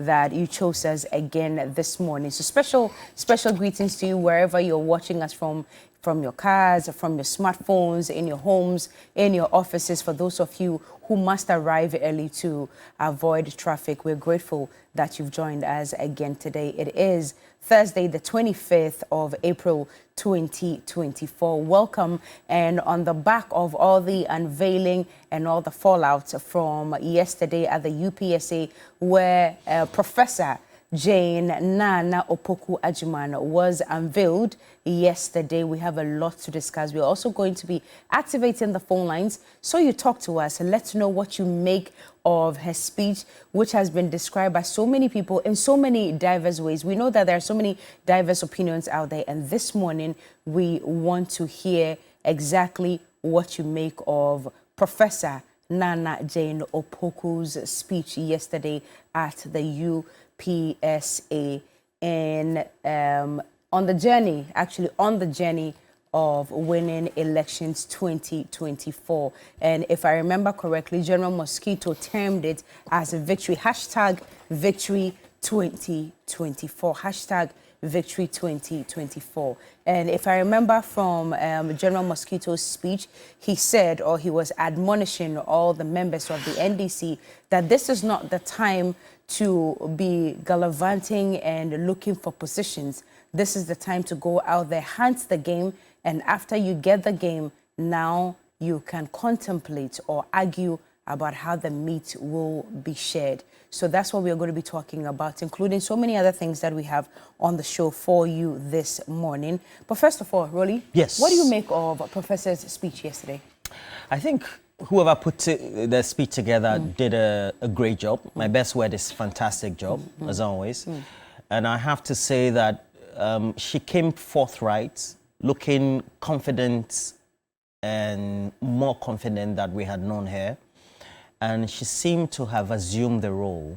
that you chose us again this morning. So special greetings to you wherever you're watching us from your cars, from your smartphones, in your homes, in your offices. For those of you who must arrive early to avoid traffic, we're grateful that you've joined us again today. It is Thursday, the 25th of April, 2024. Welcome. And on the back of all the unveiling and all the fallout from yesterday at the UPSA, where Professor Jane Nana Opoku Agyemang was unveiled yesterday. We have a lot to discuss. We're also going to be activating the phone lines, so you talk to us and let's know what you make of her speech, which has been described by so many people in so many diverse ways. We know that there are so many diverse opinions out there, and this morning we want to hear exactly what you make of Professor Nana Jane Opoku's speech yesterday at the UPSA and on the journey of winning elections 2024. And if I remember correctly, General Mosquito termed it as a victory, #victory 2024, #victory 2024. And if I remember from General Mosquito's speech, he said, or he was admonishing all the members of the NDC that this is not the time to be gallivanting and looking for positions. This is the time to go out there, hunt the game, and after you get the game, now you can contemplate or argue about how the meat will be shared. So that's what we're going to be talking about, including so many other things that we have on the show for you this morning. But first of all, Rolly, yes, what do you make of Professor's speech yesterday? I think whoever put the speech together did a great job. My best word is fantastic job, as always. And I have to say that she came forthright, looking confident and more confident than we had known her. And she seemed to have assumed the role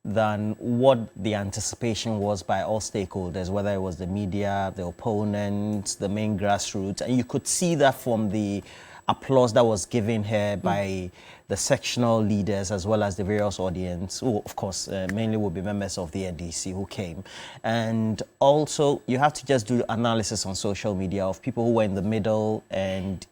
than what the anticipation was by all stakeholders, whether it was the media, the opponents, the main grassroots. And you could see that from the applause that was given her by the sectional leaders as well as the various audience, who of course mainly will be members of the NDC who came. And also you have to just do analysis on social media of people who were in the middle and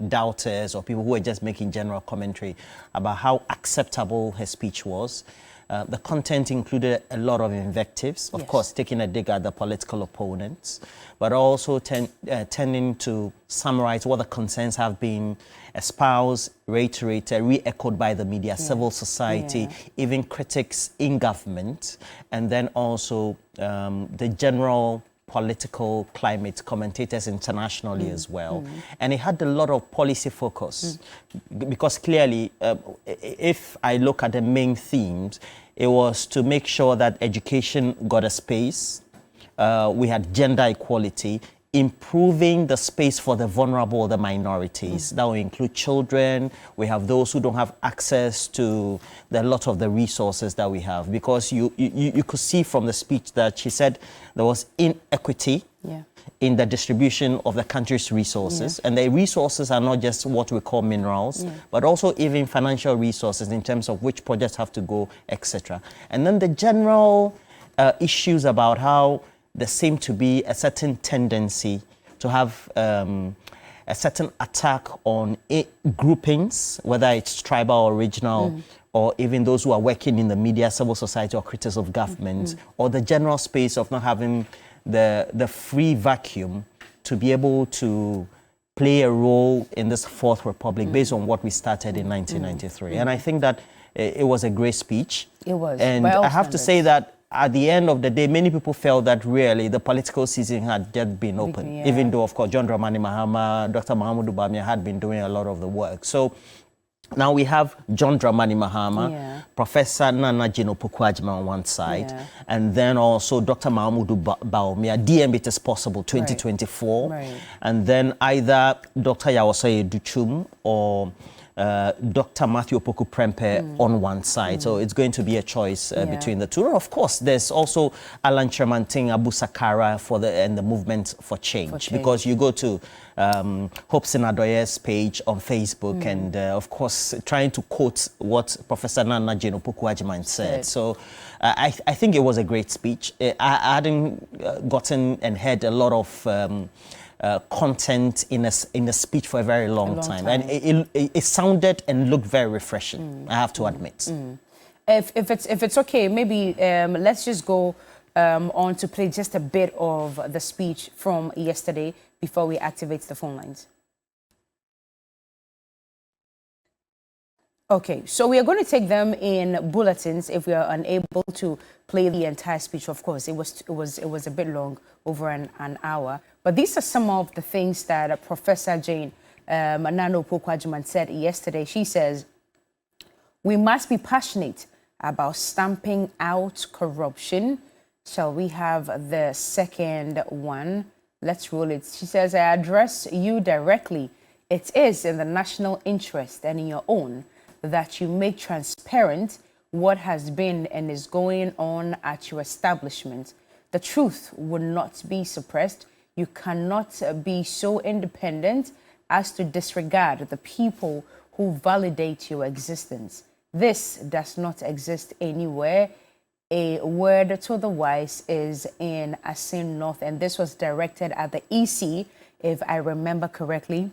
doubters, or people who were just making general commentary about how acceptable her speech was. The content included a lot of invectives, of course, taking a dig at the political opponents, but also tending to summarize what the concerns have been, espoused, reiterated, re-echoed by the media, civil society, even critics in government, and then also the general political climate, commentators internationally as well. And it had a lot of policy focus, because clearly, if I look at the main themes, it was to make sure that education got a space. We had gender equality, improving the space for the vulnerable, the minorities. That will include children. We have those who don't have access to a lot of the resources that we have, because you could see from the speech that she said there was inequity in the distribution of the country's resources. And the resources are not just what we call minerals, but also even financial resources in terms of which projects have to go, etc. And then the general issues about how there seemed to be a certain tendency to have a certain attack on groupings, whether it's tribal or regional, or even those who are working in the media, civil society, or critics of government, or the general space of not having the free vacuum to be able to play a role in this Fourth Republic based on what we started in 1993. And I think that it was a great speech. It was. And I have to say that at the end of the day, many people felt that really the political season had just been open, even though, of course, John Dramani Mahama, Dr. Mahamudu Bawumia had been doing a lot of the work. So now we have John Dramani Mahama, Professor Nana Jane Opoku Agyemang on one side, and then also Dr. Mahamudu Bawumia, DM It Is Possible 2024, and then either Dr. Yawosaye Duchum or Dr. Matthew Opoku Prempeh on one side. So it's going to be a choice between the two. Of course, there's also Alan Tremanting Abu Sakara and the movement for change. Because you go to Hope Sinadoye's page on Facebook and, of course, trying to quote what Professor Nana Jane Opoku Agyemang said. So I think it was a great speech. I hadn't gotten and heard a lot of content in a speech for a very long time. And it sounded and looked very refreshing, I have to admit. If it's okay, maybe let's just go on to play just a bit of the speech from yesterday before we activate the phone lines. Okay, so we are going to take them in bulletins if we are unable to play the entire speech. Of course, it was a bit long, over an hour. But these are some of the things that Professor Jane Nana Opoku Agyemang said yesterday. She says, we must be passionate about stamping out corruption. Shall we have the second one? Let's roll it. She says, I address you directly. It is in the national interest and in your own that you make transparent what has been and is going on at your establishment. The truth will not be suppressed. You cannot be so independent as to disregard the people who validate your existence. This does not exist anywhere. A word to the wise is in Asin North, and this was directed at the EC, if I remember correctly,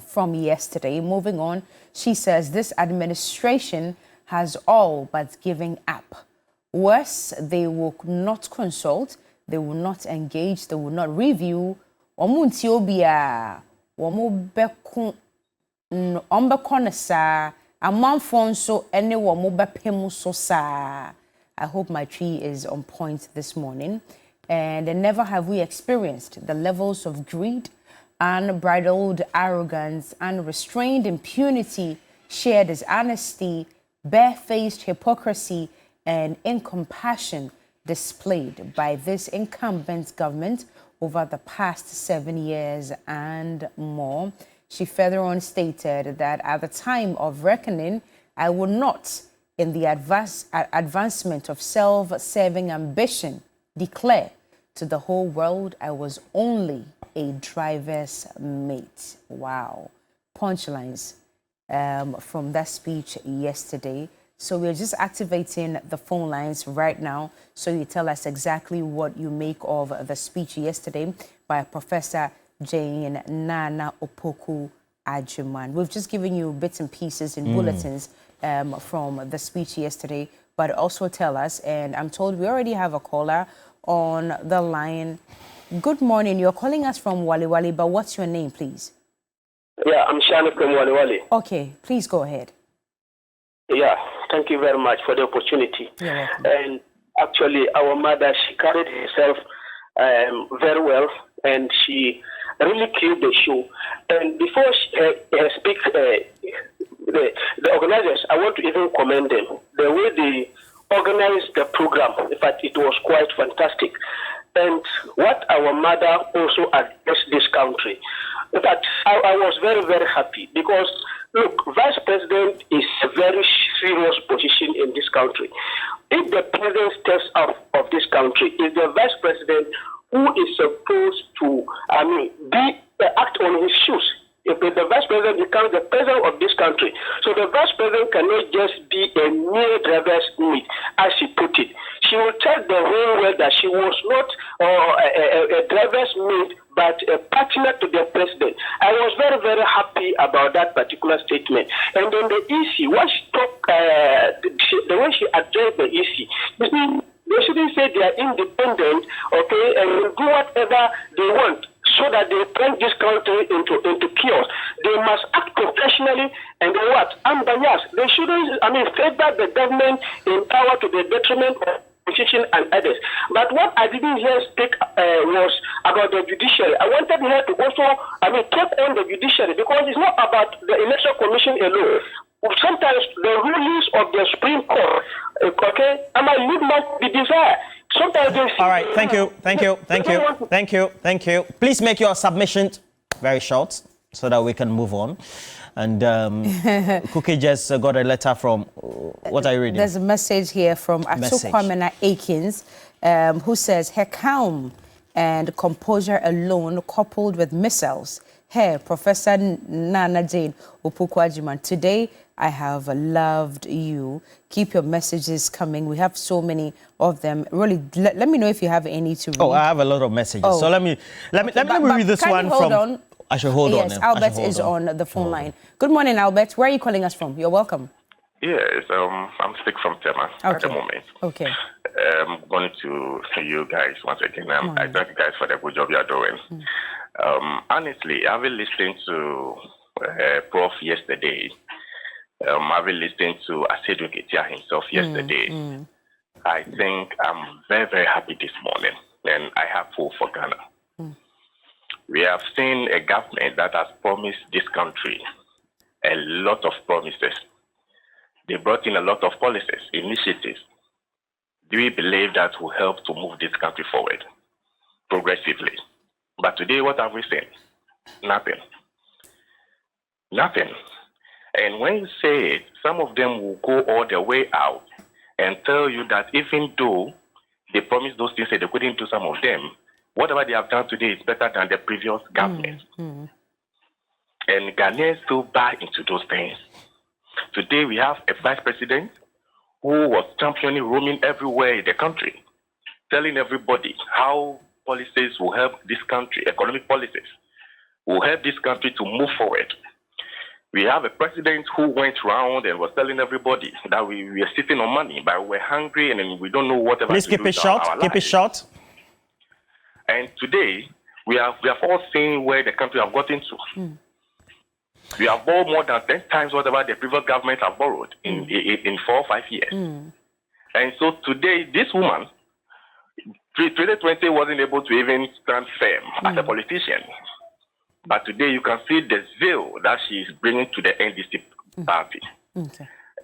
from yesterday. Moving on, she says this administration has all but given up. Worse, they will not consult, they will not engage, they will not review. I hope my tree is on point this morning. And never have we experienced the levels of greed, unbridled arrogance, unrestrained impunity, shared dishonesty, barefaced hypocrisy, and incompassion displayed by this incumbent government over the past 7 years and more. She further on stated that at the time of reckoning, I will not, in the advancement of self-serving ambition, declare to the whole world I was only a driver's mate. Wow. Punchlines from that speech yesterday. So we're just activating the phone lines right now. So you tell us exactly what you make of the speech yesterday by Professor Jane Nana Opoku Agyemang. We've just given you bits and pieces in bulletins from the speech yesterday, but also tell us, and I'm told we already have a caller on the line. Good morning. You're calling us from Wali Wali, but what's your name, please? Yeah, I'm Shani from Wali Wali. Okay, please go ahead. Yeah, thank you very much for the opportunity. You're welcome. And actually, our mother, she carried herself very well, and she really killed the show. And before she speaks, the organizers, I want to even commend them. The way they organized the program, in fact, it was quite fantastic. And what our mother also addressed this country. In fact, I was very, very happy because, look, Vice President is a very serious position in this country. If the President steps out of this country, is the Vice President who is supposed to, act on his shoes. If the Vice President becomes the President of this country, so the Vice President cannot just be a mere driver's mate, as she put it. She will tell the whole world that she was not a driver's mate, but a partner to the President. I was very, very happy about that particular statement. And then the EC, what she talked, the way she addressed the EC, they shouldn't say they are independent, okay, and will do whatever they want, so that they bring this country into chaos. They must act professionally and unbiased. They shouldn't, favor the government in power to the detriment of opposition and others. But what I didn't hear speak was about the judiciary. I wanted her to also, take on the judiciary, because it's not about the Election Commission alone. Sometimes the rulings of the Supreme Court, okay, leave must be desired. All right, thank you. Please make your submission very short. so that we can move on. And Cookie just got a letter from, what are you reading? There's a message here from Atokwamena Akins, who says, her calm and composure alone, coupled with missiles. Hey, Professor Nana Jane Opoku Agyemang, today I have loved you. Keep your messages coming. We have so many of them. Really, let me know if you have any to read. Oh, I have a lot of messages. Oh. So let me read this one from. On. I should hold on. Yes, Albert is on the phone line. Good morning, Albert. Where are you calling us from? You're welcome. Yes, I'm sick from Tema at the moment. Okay. I'm going to see you guys once again. I thank you guys for the good job you are doing. Honestly, I've been listening to Prof yesterday. I've been listening to Asedu Ketia himself yesterday. I think I'm very, very happy this morning, and I have hope for Ghana. We have seen a government that has promised this country a lot of promises. They brought in a lot of policies, initiatives. Do we believe that will help to move this country forward progressively? But today, what have we seen? Nothing. Nothing. And when you say it, some of them will go all the way out and tell you that even though they promised those things and they couldn't do some of them, whatever they have done today is better than the previous government. And Ghanaians still buy into those things. Today we have a vice president who was championing roaming everywhere in the country, telling everybody how policies will help this country, economic policies, will help this country to move forward. We have a president who went around and was telling everybody that we are sitting on money, but we're hungry and we don't know whatever Please to keep do it short. Keep it short. And today, we have all seen where the country have gotten to. We have borrowed more than 10 times whatever the previous government have borrowed in 4 or 5 years. And so today, this woman, 2020 wasn't able to even stand firm as a politician. But today, you can see the zeal that she is bringing to the NDC party.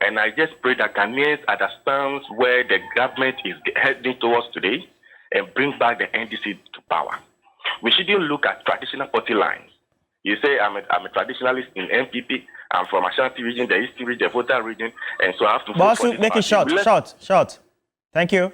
And I just pray that Ghanaians understand where the government is heading towards today and bring back the NDC to power. We shouldn't look at traditional party lines. You say, I'm a traditionalist in MPP. I'm from Ashanti region, the Eastern region, the Volta region, and so I have to vote for this make it short. Thank you.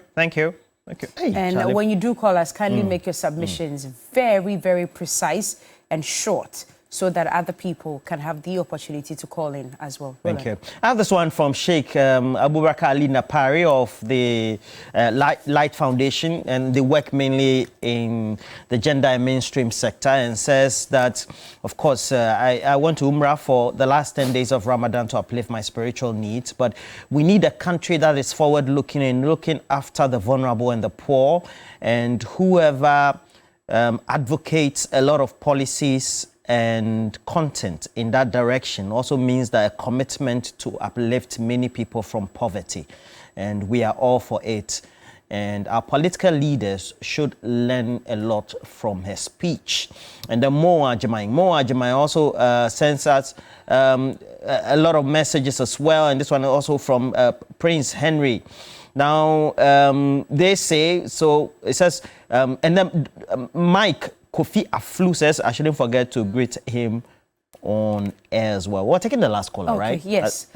Hey, and Charlie. when you do call us, kindly make your submissions very, very precise and short, so that other people can have the opportunity to call in as well. Thank you. I have this one from Sheikh Abubakar Ali Napari of the Light Foundation, and they work mainly in the gender and mainstream sector, and says that, of course, I went to Umrah for the last 10 days of Ramadan to uplift my spiritual needs, but we need a country that is forward-looking and looking after the vulnerable and the poor, and whoever advocates a lot of policies and content in that direction also means that a commitment to uplift many people from poverty, and we are all for it. And our political leaders should learn a lot from her speech. And then Mo Agyemang also sends us a lot of messages as well, and this one also from Prince Henry. Now, they say, so it says, and then Mike Kofi Aflu says, I shouldn't forget to greet him on air as well. We're taking the last caller, right? Yes.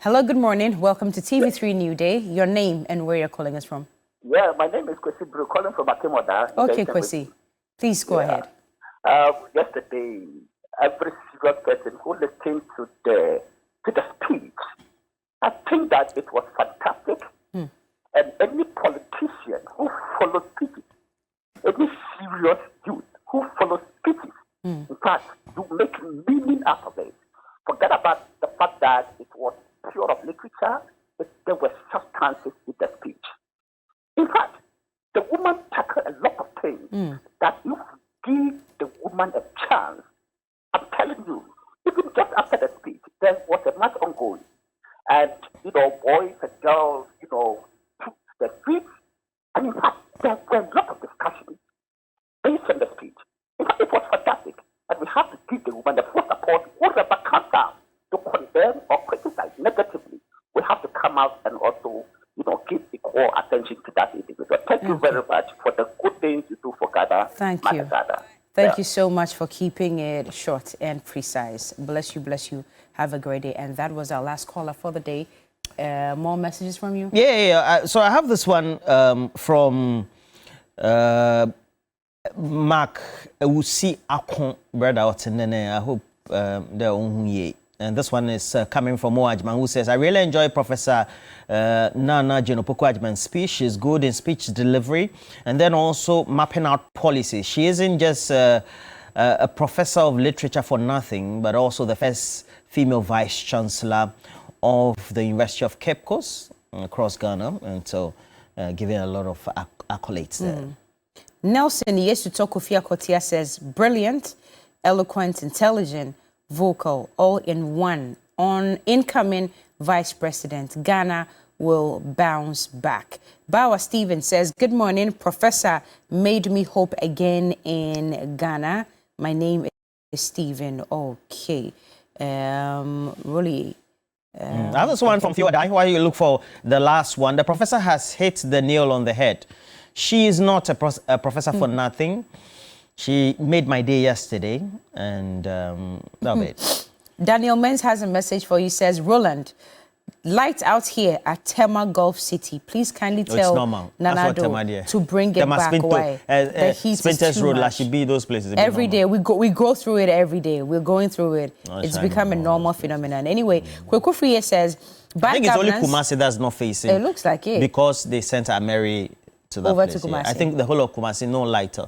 Hello, good morning. Welcome to TV3 New Day. Your name and where you're calling us from. Yeah, my name is Kwesi Bru, calling from Agyemang. Okay, Kwesi. Please go ahead. Yesterday, every single person who listened to the speech, I think that it was fantastic. And any politician who follows speeches, any serious youth who follows speeches, in fact, you make meaning out of it. Forget about the fact that it was pure of literature, but there were substances in the speech. In fact, the woman tackled a lot of things that if you give the woman a chance, I'm telling you, even just after the speech, there was a match ongoing. And, boys and girls, took the streets. And in fact, there were a lot of discussions based on the speech. In fact, it was fantastic. And we have to give the woman the full support. Whoever comes out to condemn or criticize negatively, we have to come out and also, give equal attention to that individual. Thank you very much for the good things you do for Ghana. Thank you. Ghana. Thank you so much for keeping it short and precise. Bless you, bless you. Have a great day. And that was our last caller for the day. More messages from you? Yeah. So I have this one from Mark Ewusi Akon, brother Otenene. I hope they're on here. And this one is coming from Agyemang, who says, I really enjoy Professor Nana Opoku Agyemang's speech. She's good in speech delivery and then also mapping out policies. She isn't just a professor of literature for nothing, but also the first female vice chancellor of the University of Cape Coast across Ghana. And so giving a lot of accolades there. Nelson Yesutoko Kotia says, brilliant, eloquent, intelligent, vocal, all in one. On incoming vice president, Ghana will bounce back. Bawa Stephen says, good morning, Professor made me hope again in Ghana. My name is Stephen. Okay. Really. I have this one from Theodai. While you look for the last one, the professor has hit the nail on the head. She is not a professor for nothing. She made my day yesterday, and love it. Daniel Menz has a message for you. Says, Roland, light out here at Tema Gulf City. Please kindly tell Nanado to bring it back. Why? The heat is too much. Those places every day we go through it every day. We're going through it. It's become a normal phenomenon. Anyway, Kwekufriye says, I think it's only Kumasi that's not facing. It looks like it because they sent Mary to that over place, to Kumasi. Yeah. I think the whole of Kumasi no light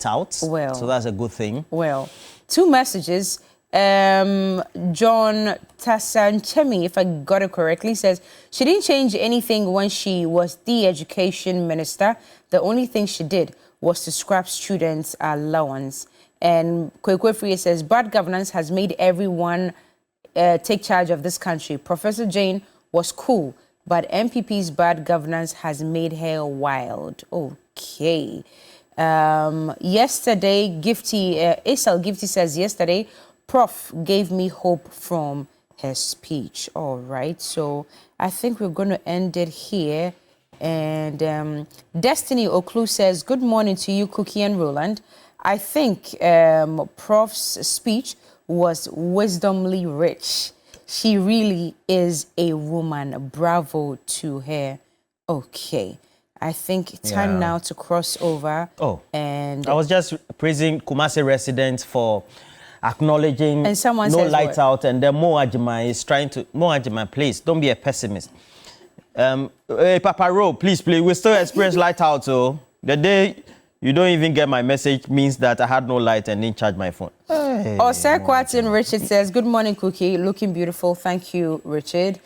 out. Well, so that's a good thing. Well, two messages. John Tassanchemi, if I got it correctly, says she didn't change anything when she was the education minister. The only thing she did was to scrap students' allowance. And Kwekwe says bad governance has made everyone take charge of this country. Professor Jane was cool, but MPP's bad governance has made her wild. Okay. Yesterday, Asal Gifty says, yesterday, Prof gave me hope from her speech. All right. So I think we're going to end it here. And Destiny Oklu says, good morning to you, Cookie and Roland. I think Prof's speech was wisdomly rich. She really is a woman. Bravo to her. Okay. I think time now to cross over. And I was just praising Kumasi residents for acknowledging and someone no says light what? out, and then Mo Agyemang is trying to. Mo Agyemang, please don't be a pessimist. Hey, Papa Ro, please, we still experience light out. So the day you don't even get my message means that I had no light and didn't charge my phone. Hey, Kwatin Richard says, good morning, Cookie. Looking beautiful. Thank you, Richard.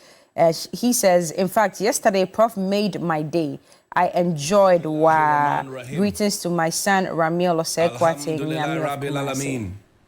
He says, in fact, yesterday, Prof made my day. I enjoyed. Greetings to my son, Ramiel Osekwatin.